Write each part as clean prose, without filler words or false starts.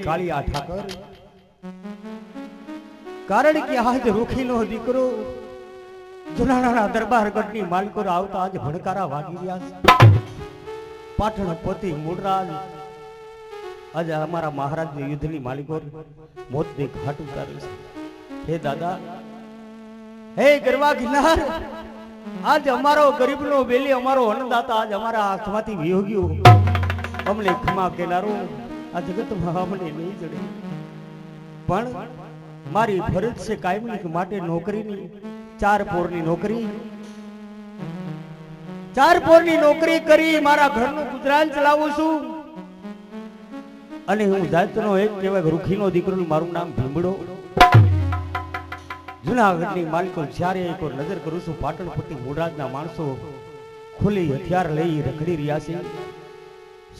કાળિયા ઠાકર, કારણ કે આજ રૂખીનો દીકરો જુનાણા દરબારગઢની માલિકો આવતા આજ ભણકારા વાગી રહ્યા છે. પાટણ પોતી મૂળરાજ આજે અમારા મહારાજ યુદ્ધની માલિકો મોતને ઘાટ ઉતારે છે. હે દાદા, હે ગરવા ગિરનાર, આજ અમારો ગરીબનો બેલી, અમારો અન્નદાતા આજ અમારા હાથમાંથી વિયો ગયો. અમને ખમા કેનારો આ જગતમાં અમને નહીં જડે, પણ મારી ફરજ છે કાયમી માટે નોકરીની, 4 પોરની નોકરી, 4 પોરની નોકરી કરી મારા ઘરનું ગુજરાન ચલાવું છું. અને હું જાતનો એક કહેવાય રૂખીનો દીકરો, મારું નામ ભીમડો. જુનાગઢની માલિકો જ્યારે એક નજર કરું છું, પાટણ પટ્ટી મૂળરાજના માણસો ખુલ્લી હથિયાર લઈ રખડી રહ્યા છે.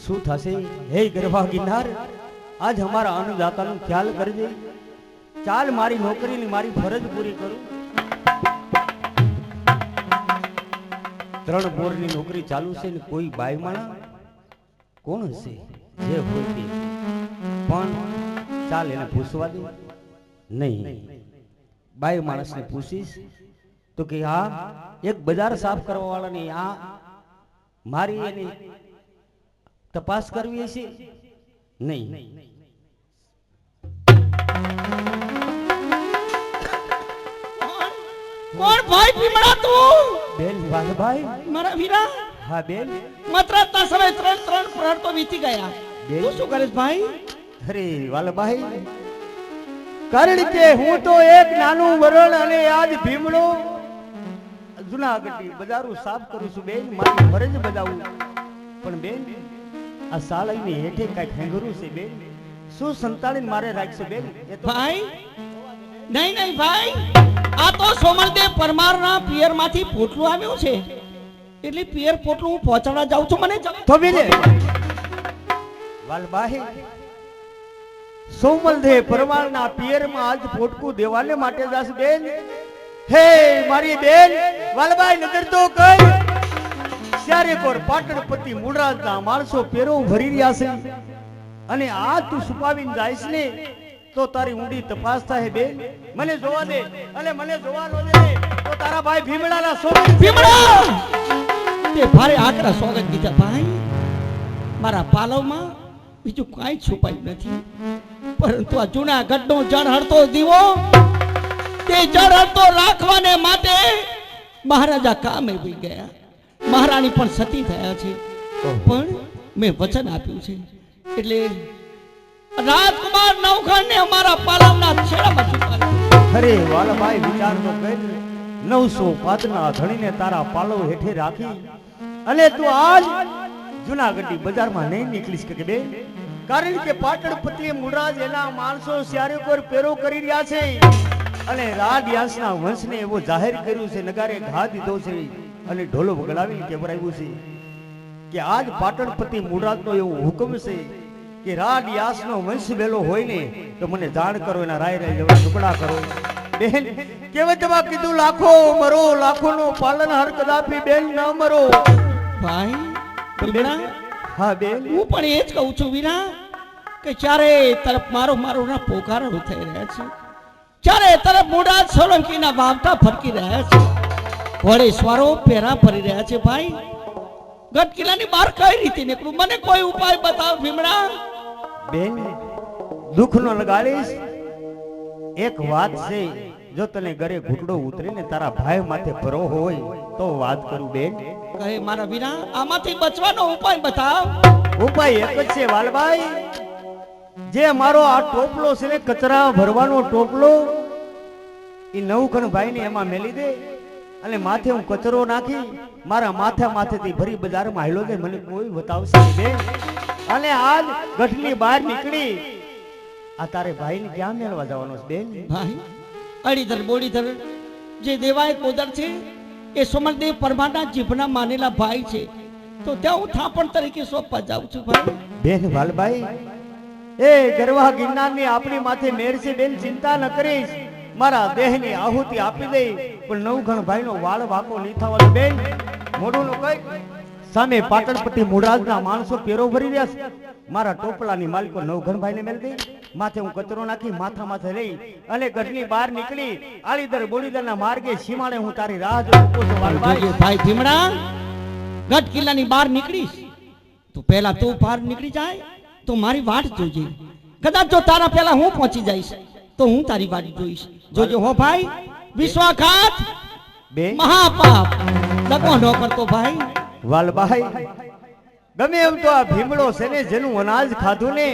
શું થશે? હે ગરવા ગિરનાર, આજ અમારા અન્નદાતાનો ખ્યાલ કરજે. ચાલ મારી નોકરીની મારી ફરજ પૂરી કરું. 3 બોરની નોકરી ચાલુ છે ને કોઈ બાઈમાણા કોણ હશે જે હોય તે, પણ ચાલ એને પૂછવા દે. નહીં, બાઈ માણસને પૂછીશ તો કે હા એક બજાર સાફ કરવા વાળાને આ મારી એની તપાસ કરવી છે. નહીં, કોણ ભાઈ ભીમડા તું? બેન વાલભાઈ મારા વીરા. હા બેન, માત્ર આટલા સમય 3 પ્રહર તો વીતી ગયા. તું શું કરીશ ભાઈ? અરે વાલભાઈ, કારણ કે હું તો એક નાનું વરણ અને આજ ભીમડો જુનાગઢની બજારો સાફ કરું છું બેન, મારી ફરજ બજાવું. પણ બેન, આ સાળીની હેઠે કઈ હેંગરું છે બેન, શું સંતાડીને મારે રાખશે બેન? એ તો ભાઈ નહીં નહીં ભાઈ, આ તો સોમલદેવ પરમારના પિયરમાંથી પોટલું આવ્યું છે, એટલે પિયર પોટલું હું પહોંચાડવા જાઉં છું. મને તો બેને વાલભાઈ, સોમલદેવ પરમારના પિયરમાં આજ પોટકું દેવાને માટે જાસ બેન. હે મારી બેન વાલભાઈ, નજર તો કર. ત્યારે કોર પાટણ પતિ મૂળરાજના માણસો પેરો ભરી રહ્યા છે, અને આ તું છુપાવીને જાઈશ ને તો તારી ઊંડી તપાસ થાય બેન. મને જોવા દે, અને મને જોવા ન દે તો તારા ભાઈ ભીમડાના સોગંદ. ભીમડા તે ભારે આકરા સોગંદ કીધા ભાઈ. મારા પાલવમાં બીજું કાંઈ છુપાયું નથી, પરંતુ આ જૂનાગઢનો જળહળતો દીવો, તે જળહળતો રાખવાને માટે મહારાજા કામે આવી ગયા. મહારાણી પણ સતી થયા છે, પણ મેં વચન આપ્યું છે એટલે રાજકુમાર નવખંડને અમારા પાલવના છેડામાં છુપાવ્યો. અરે વાલભાઈ, વિચાર તો કર. 900 પાતના ધણીને તારા પાલવ હેઠે રાખી અને તું આજ જુનાગઢની બજારમાં નહીં નીકળીશ કે બેન? કારણ કે પાટણ પતિ મૂળરાજ એના માણસો ચારેકોર પેરો કરી રહ્યા છે, અને રાજયાસના વંશને એવો જાહેર કર્યું છે, નગારે ઘા દીધો છે અને ઢોલો વગડાવીને કેવરાવ્યું છે કે આજ પાટણ પતિ મૂળરાજનો એવો હુકમ છે કે રાજયાસનો વંશ બેલો હોય ને તો મને જાણ કરો, એના રાય રાય જેવા ટુકડા કરો. બેન કહેવતમાં કીધું લાખો મરો, લાખોનો પાલન હર કદાપી બેન ન મરો. ભાઈ ભીમડા, હા બેન, હું પણ એ જ કહું છું વીરા કે ચારે તરફ મારો ના પોકારો થઈ રહ્યા છે, ચારે તરફ મૂળરાજ સોલંકીના વાવટા ફરકી રહ્યા છે, ઘોડેસવારો પેરા ફરી રહ્યા છે. ભાઈ ગઢ કિલ્લાની બહાર કઈ રીતે નીકળું? મને કોઈ ઉપાય બતાવ ભીમડા. બેન દુઃખ નો લગાડીશ. એક વાત છે, જો તને ઘરે ઘૂંટડો ઉતરીને તારા ભાઈ માથે ભરો હોય તો વાત કરું બેન. કહે મારા વીરા, આમાંથી બચવાનો ઉપાય બતાવ. ઉપાય એક જ છે વાલભાઈ, જે મારો આ ટોપલો છે ને કચરા ભરવાનો ટોપલો, એ નવખંડ ભાઈ ને એમાં મેલી દે, અને માથે હું કચરો નાખી મારા માથેથી ભરી બજારમાં હાલ્યો જાય, મને કોઈ બતાવશે બેન. અને આજ ગઢની બહાર નીકળી આ તારે ભાઈને ક્યાં મેળવા જવાનો છે બેન? ભાઈ અડીધર બોડીધર જે દેવાય કોદર છે એ સોમલદેવ પરમારના જીભના માનેલા ભાઈ છે, તો ત્યાં હું થાપણ તરીકે સોંપવા જાઉં છું ભાઈ. બેન વાલભાઈ, એ ગરવા ગિરનારની આપણી માથે મેર છે બેન, ચિંતા ન કરીશ. મારા દેહની આહુતિ આપી દઈ, પણ નવઘણ ભાઈનો વાળ વાકો નહીં થવાનો બેન. મોઢું નું કઈ સામે પાટણપટ્ટી મૂળરાજના માણસો પેરો ભરી રહ્યા છે. મારા ટોપલાની માલિકો નવઘણ ભાઈને મેળ દઈ, માથે હું કચરો નાખી માથા માથે લઈ અને ગઢની બહાર નીકળી આળીદર બોડીદરના માર્ગે સીમાડે હું તારી રાહ જોઉં છું વાલભાઈ. ભાઈ ભીમડા, ગઢ કિલ્લાની બહાર નીકળીશ તો પહેલા તું બહાર નીકળી જાય તો મારી વાટ જોજે. કદાચ જો તારા પહેલા હું પહોંચી જઈશ તો હું તારી વાટ જોઈશ. જોજો હો ભાઈ, વિશ્વાસઘાત બેન મહાપાપ દગો ન કરતો ભાઈ. વાલભાઈ, ગમે એમ તો આ ભીમડો છે ને, જેનું અનાજ ખાધું ને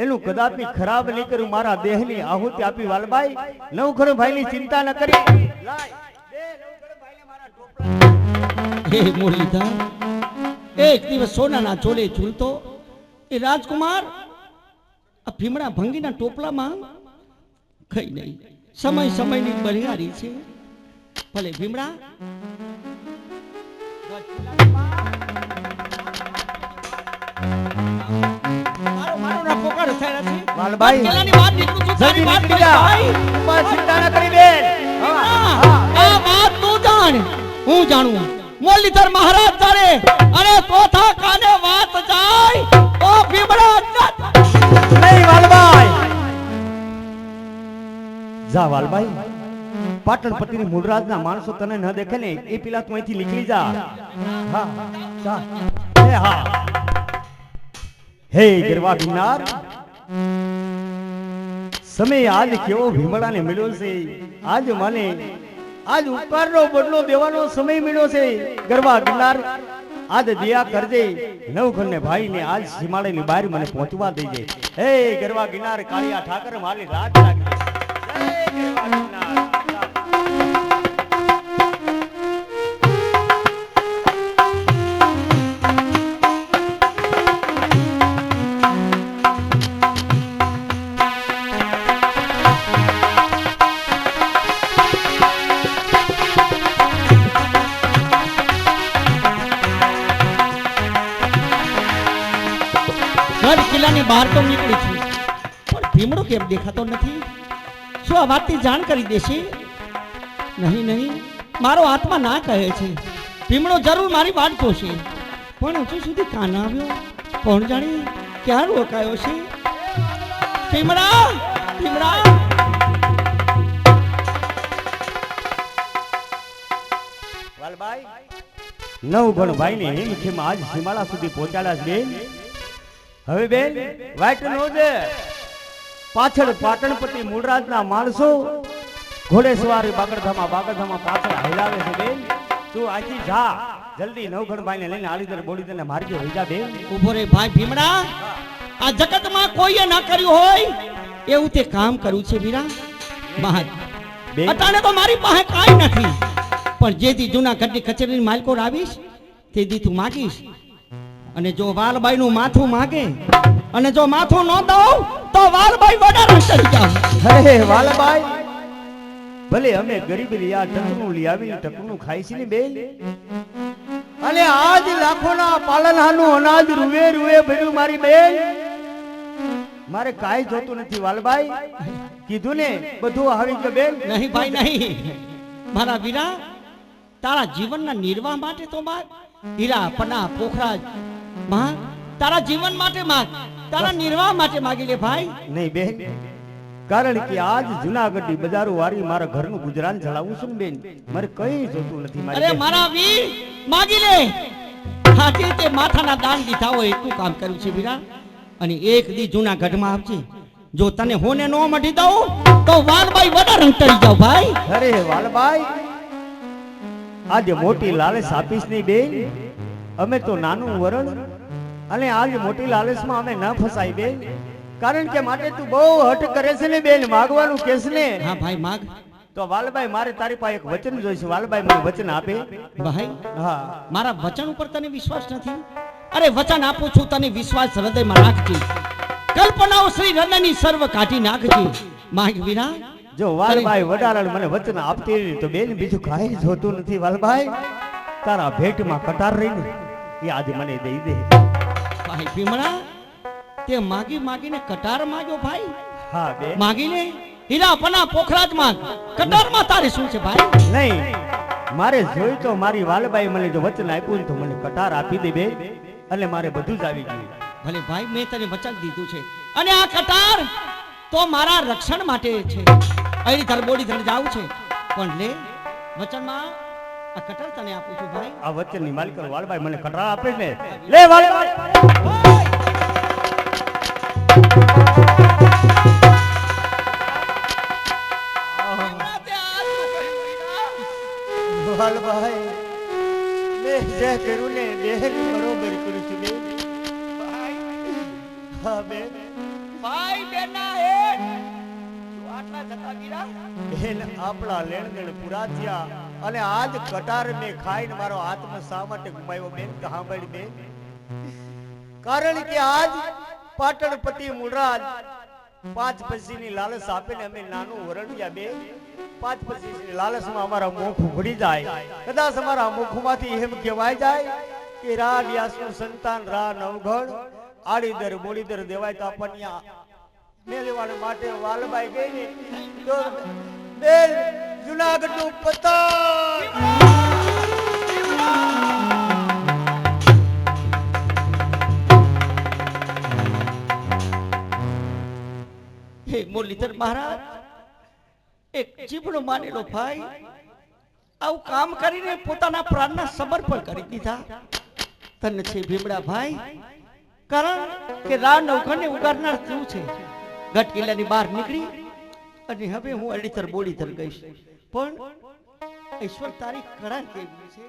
એનું કદાપી ખરાબ નહીં કર્યું. મારા દેહની આહુતિ આપી વાલભાઈ. નવઘણ ભાઈની ચિંતા ન કરી. હે મુરલીધર, એક દિવસ સોનાના ચોલે ઝૂલતો એ રાજકુમાર આ ભીમડા ભંગીના ટોપલામાં કઈ નહીં. સમય સમયની બલિહારી છે. ભલે ભીમડા વાલભાઈ, પેલાની વાત નીકળું છું, તારી જલ્દી વાત નીકળી કરીશ જા. ભાઈ. બસ ચિંતા ન કરી બેન. આ વાત તું જાણ, હું જાણું. મુરલીધર મહારાજ જાણે અને ચોથા કાને વાત જાય તો ભીમડા નહીં વાલભાઈ. જા વાલભાઈ, પાટણપટ્ટીની મૂળરાજના માણસો તને ન દેખે ને એ પેલા તું અહીંથી નીકળી જા. હા જા. હે હા. હે ગરવા ગિરનાર, સમય આજ કેવો ભીમડાને મળ્યો છે. આજ મને આજ ઉપકારનો બદલો દેવાનો સમય મળ્યો છે. ગરવા ગિરનાર, આજ દયા કરજે. નવઘણને ભાઈને આજ સીમાડેની બહાર મને પહોંચવા દેજે. હે ગરવા ગિરનાર, કાળિયા ઠાકર મારી રાત લાગજે. જય ગરવા ગિરનાર. ગઢ કિલ્લાની બહાર તો નીકળી છું, પણ ભીમડો કેમ દેખાતો નથી? શું આ વાતની જાણ કરી દેશે? નહીં નહીં, મારો આત્મા ના કહે છે ભીમડો જરૂર મારી વાટ જોશે, પણ હજુ સુધી કાન આવ્યો. કોણ જાણે ક્યાં રોકાયો છે? ભીમડા, ભીમડા. વાલભાઈ, નવઘણ ભાઈને હિમખેમ આજ સીમાડા સુધી પહોંચાડ્યા છે બેન. હવે બેન વાઈટ નો દે. પાછળ પાટણપટ્ટી મૂળરાજના માણસો ઘોડેસવારી બાગડધામાં પાછળ હલાવે છે બેન. તું આથી જા, જલ્દી નવઘણ ભાઈને લઈને આલીદર બોડીદરને માર્ગે વહી જા બેન. ઉભો રે ભાઈ ભીમડા, આ જગતમાં કોઈએ ના કર્યું હોય એવું તે કામ કર્યું છે વીરા. મહાન બેન અટાણે તો મારી પાસે કાંઈ નથી, પણ જેથી જૂનાગઢની કચેરીની માલકો આવીશ તેથી તું માગીશ. અને જો વાલબાઈ નું માથું માગે અને જો માથું ન દઉં તો વાલબાઈ વડારણ કરી જાવ. અરે વાલભાઈ, ભલે અમે ગરીબ લિયા ટકનું લઈ આવીને ટકનું ખાઈ છે ને બેન, અને આજ લાખોના પાલનહારનું અનાજ રૂવે રૂવે ભર્યું મારી બેન. મારે કાંઈ જોતું નથી વાલભાઈ. કીધું ને બધું આવી ગયું બેન. નહીં ભાઈ નહીં, મારા વીરા, તારા જીવનના નિર્વાહ માટે તો માગ. હીરા પના પોખરાજ માં તારા જીવન માટે માગ, તારા નિર્વાહ માટે માગી લે ભાઈ. નહીં બેન, કારણ કે આજ જુનાગઢની બજારો વારી મારા ઘરનું ગુજરાન ચલાવું છું ને બેન. મારે કઈ જોતું નથી મારી અરે બેન. મારા વીર માગી લે. હાથે તે માથાના દાન દીધા હોય એટલું કામ કર્યું છે વીરા. અને એક દી જુનાગઢમાં આવજે, જો તને હોને નો મઢી દઉં તો વાલબાઈ વડારણ કરી જાવ ભાઈ. અરે વાલભાઈ, આજે મોટી લાલચ આપીશ નહીં બેન. અમે તો નાનું વરણ, અને આજ મોટી લાલચમાં અમે ન ફસાય બેન. કારણ કે માટે તું બહુ હટ કરે છે ને બેન, માગવાનું કેસ ને. હા ભાઈ માગ. તો વાલભાઈ, મારે તારી પાસે એક વચન જોઈશે. વાલભાઈ મને વચન આપે. ભાઈ હા. મારા વચન ઉપર તને વિશ્વાસ નથી? અરે વચન આપું છું તને, વિશ્વાસ હૃદયમાં રાખજે. કલ્પનાઓ શ્રી રણની સર્વ કાઢી નાખજે માંગ વિના જો વાલભાઈ વડારણ મને વચન આપતી રહી તો બેન બીજું કાંઈ જોતું નથી વાલભાઈ તારા ભેટમાં કટાર રહીને એ આજે મને દઈ દે ભાઈ ભીમડા તે માગી માગીને કટાર માંગ્યો ભાઈ હા બે માગીને હીરા પના પોખરાજ માંગ કટારમાં તારે શું છે ભાઈ નહીં મારે જોઈ તો મારી વાલબાઈ મને જો વચન આપ્યું ને તો મને કટાર આપી દે બે એટલે મારે બધું જ આવી ગયું ભલે ભાઈ મેં તને વચન દીધું છે અને આ કટાર તો મારા રક્ષણ માટે છે અહીં ધરબોડી ધર જાવું છે પણ લે વચનમાં આ કટાર તને આપું છું ભાઈ આ વચનની માલિક વાલબાઈ મને કટાર આપે ને લે વાલબાઈ વાલભાઈ મેં જે કર્યું ને બેન બરોબર કર્યું છે બેન હા બેન ભાઈ બેના હેડ તું આટલા જતા ગીરા બેન આપણા લેણ દેણ પૂરા થયા અને આજ કટાર મેં ખાઈને મારો આત્મા શા માટે ગુમાવ્યો બેન સાંભળી બેન કારણ કે આજ પાટણપતિ મૂળરાજ 5 પૈસાની લાલચ આપીને અમે નાનું વરણ્યા બે 5 પૈસાની લાલચમાં અમારા મુખ ઉઘડી જાય કદાચ અમારા મુખમાંથી એમ કહેવાય જાય કે રા વ્યાસનું સંતાન રા નવઘણ આડીદર બોડીદર દેવાય તો આપણને મેલવાને માટે વાલબાઈ ગઈ ને તો બેન જુનાગઢનું પતંગ હે મુરલીધર મહારાજ એક જીવનો માનેલો ભાઈ આવું કામ કરીને પોતાના પ્રાણના સમર્પણ કરી દીધા તને છે ભીમડા ભાઈ કારણ કે રા નવઘણને ઉગારનાર તું છે ગઢ કિલ્લાની બહાર નીકળી અને હવે હું અડીતર બોડીતર ગઈશ પણ ઈશ્વર તારી કળા કેવી છે